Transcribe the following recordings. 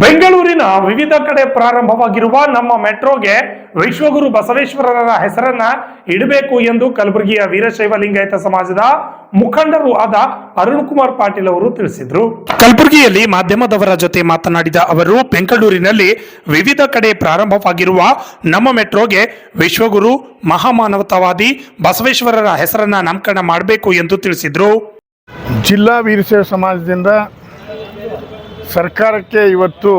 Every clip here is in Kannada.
ಬೆಂಗಳೂರಿನ ವಿವಿಧ ಕಡೆ ಪ್ರಾರಂಭವಾಗಿರುವ ನಮ್ಮ ಮೆಟ್ರೋಗೆ ವಿಶ್ವಗುರು ಬಸವೇಶ್ವರರ ಹೆಸರನ್ನ ಇಡಬೇಕು ಎಂದು ಕಲಬುರಗಿಯ ವೀರಶೈವ ಲಿಂಗಾಯತ ಸಮಾಜದ ಮುಖಂಡರು ಆದ ಅರುಣ್ ಕುಮಾರ್ ಪಾಟೀಲ್ ಅವರು ತಿಳಿಸಿದರು. ಕಲಬುರಗಿಯಲ್ಲಿ ಮಾಧ್ಯಮದವರ ಜೊತೆ ಮಾತನಾಡಿದ ಅವರು, ಬೆಂಗಳೂರಿನಲ್ಲಿ ವಿವಿಧ ಕಡೆ ಪ್ರಾರಂಭವಾಗಿರುವ ನಮ್ಮ ಮೆಟ್ರೋಗೆ ವಿಶ್ವಗುರು ಮಹಾಮಾನವತಾವಾದಿ ಬಸವೇಶ್ವರರ ಹೆಸರನ್ನ ನಾಮಕರಣ ಮಾಡಬೇಕು ಎಂದು ತಿಳಿಸಿದರು. ಜಿಲ್ಲಾ ವೀರಶೈವ ಸಮಾಜದಿಂದ ಸರ್ಕಾರಕ್ಕೆ ಇವತ್ತು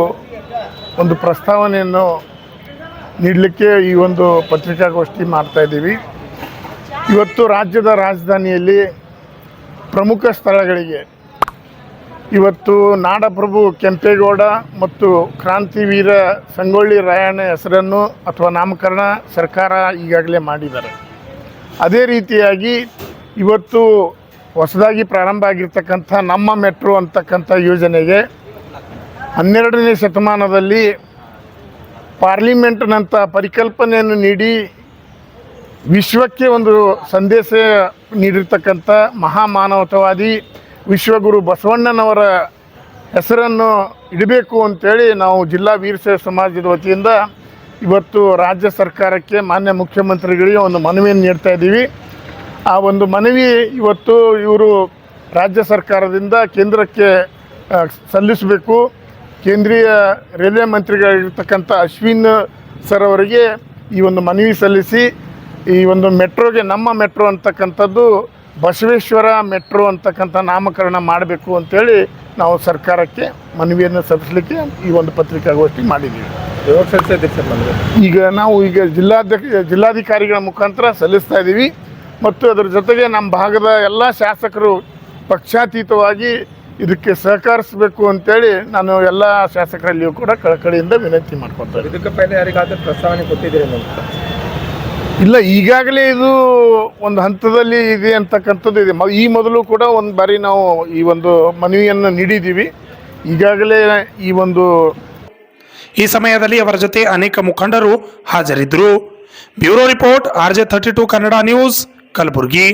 ಒಂದು ಪ್ರಸ್ತಾವನೆಯನ್ನು ನೀಡಲಿಕ್ಕೆ ಈ ಒಂದು ಪತ್ರಿಕಾಗೋಷ್ಠಿ ಮಾಡ್ತಾ ಇದ್ದೀವಿ. ಇವತ್ತು ರಾಜ್ಯದ ರಾಜಧಾನಿಯಲ್ಲಿ ಪ್ರಮುಖ ಸ್ಥಳಗಳಿಗೆ ಇವತ್ತು ನಾಡಪ್ರಭು ಕೆಂಪೇಗೌಡ ಮತ್ತು ಕ್ರಾಂತಿವೀರ ಸಂಗೊಳ್ಳಿ ರಾಯಣ್ಣ ಹೆಸರನ್ನು ಅಥವಾ ನಾಮಕರಣ ಸರ್ಕಾರ ಈಗಾಗಲೇ ಮಾಡಿದ್ದಾರೆ. ಅದೇ ರೀತಿಯಾಗಿ ಇವತ್ತು ಹೊಸದಾಗಿ ಪ್ರಾರಂಭ ಆಗಿರ್ತಕ್ಕಂಥ ನಮ್ಮ ಮೆಟ್ರೋ ಅಂತಕ್ಕಂಥ ಯೋಜನೆಗೆ 12ನೇ ಶತಮಾನದಲ್ಲಿ ಪಾರ್ಲಿಮೆಂಟ್ನಂಥ ಪರಿಕಲ್ಪನೆಯನ್ನು ನೀಡಿ ವಿಶ್ವಕ್ಕೆ ಒಂದು ಸಂದೇಶ ನೀಡಿರ್ತಕ್ಕಂಥ ಮಹಾಮಾನವತಾವಾದಿ ವಿಶ್ವಗುರು ಬಸವಣ್ಣನವರ ಹೆಸರನ್ನು ಇಡಬೇಕು ಅಂತೇಳಿ ನಾವು ಜಿಲ್ಲಾ ವೀರಶೈವ ಸಮಾಜದ ವತಿಯಿಂದ ಇವತ್ತು ರಾಜ್ಯ ಸರ್ಕಾರಕ್ಕೆ ಮಾನ್ಯ ಮುಖ್ಯಮಂತ್ರಿಗಳಿಗೆ ಒಂದು ಮನವಿಯನ್ನು ನೀಡ್ತಾ ಇದ್ದೀವಿ. ಆ ಒಂದು ಮನವಿ ಇವತ್ತು ಇವರು ರಾಜ್ಯ ಸರ್ಕಾರದಿಂದ ಕೇಂದ್ರಕ್ಕೆ ಸಲ್ಲಿಸಬೇಕು. ಕೇಂದ್ರೀಯ ರೈಲ್ವೆ ಮಂತ್ರಿಗಳಿರ್ತಕ್ಕಂಥ ಅಶ್ವಿನ್ ಸರ್ ಅವರಿಗೆ ಈ ಒಂದು ಮನವಿ ಸಲ್ಲಿಸಿ ಈ ಒಂದು ಮೆಟ್ರೋಗೆ ನಮ್ಮ ಮೆಟ್ರೋ ಅಂತಕ್ಕಂಥದ್ದು ಬಸವೇಶ್ವರ ಮೆಟ್ರೋ ಅಂತಕ್ಕಂಥ ನಾಮಕರಣ ಮಾಡಬೇಕು ಅಂತೇಳಿ ನಾವು ಸರ್ಕಾರಕ್ಕೆ ಮನವಿಯನ್ನು ಸಲ್ಲಿಸಲಿಕ್ಕೆ ಈ ಒಂದು ಪತ್ರಿಕಾಗೋಷ್ಠಿ ಮಾಡಿದ್ದೀವಿ. ಈಗ ನಾವು ಜಿಲ್ಲಾಧಿಕಾರಿಗಳ ಮುಖಾಂತರ ಸಲ್ಲಿಸ್ತಾ ಇದ್ದೀವಿ ಮತ್ತು ಅದರ ಜೊತೆಗೆ ನಮ್ಮ ಭಾಗದ ಎಲ್ಲ ಶಾಸಕರು ಪಕ್ಷಾತೀತವಾಗಿ ಇದಕ್ಕೆ ಸಹಕರಿಸಬೇಕು ಅಂತೇಳಿ ನಾನು ಎಲ್ಲ ಶಾಸಕರಲ್ಲಿಯೂ ಕೂಡ ಕಳಕಳಿಯಿಂದ ವಿನಂತಿ ಮಾಡ್ಕೊತಾರೆ. ಇದಕ್ಕೆ ಪೈಲೆ ಯಾರಿಗಾದ್ರೂ ಪ್ರಸ್ತಾವನೆ ಕೊಟ್ಟಿದ್ದೀರಿ ಅಂತ? ಇಲ್ಲ, ಈಗಾಗಲೇ ಇದು ಒಂದು ಹಂತದಲ್ಲಿ ಇದೆ ಅಂತಕ್ಕಂಥದ್ದು ಇದೆ. ಈ ಮೊದಲು ಕೂಡ ಒಂದು ಬಾರಿ ನಾವು ಈ ಒಂದು ಮನವಿಯನ್ನು ನೀಡಿದ್ದೀವಿ. ಈಗಾಗಲೇ ಈ ಸಮಯದಲ್ಲಿ ಅವರ ಜೊತೆ ಅನೇಕ ಮುಖಂಡರು ಹಾಜರಿದ್ದರು. Bureau report RJ32 Kannada news, Kalaburagi.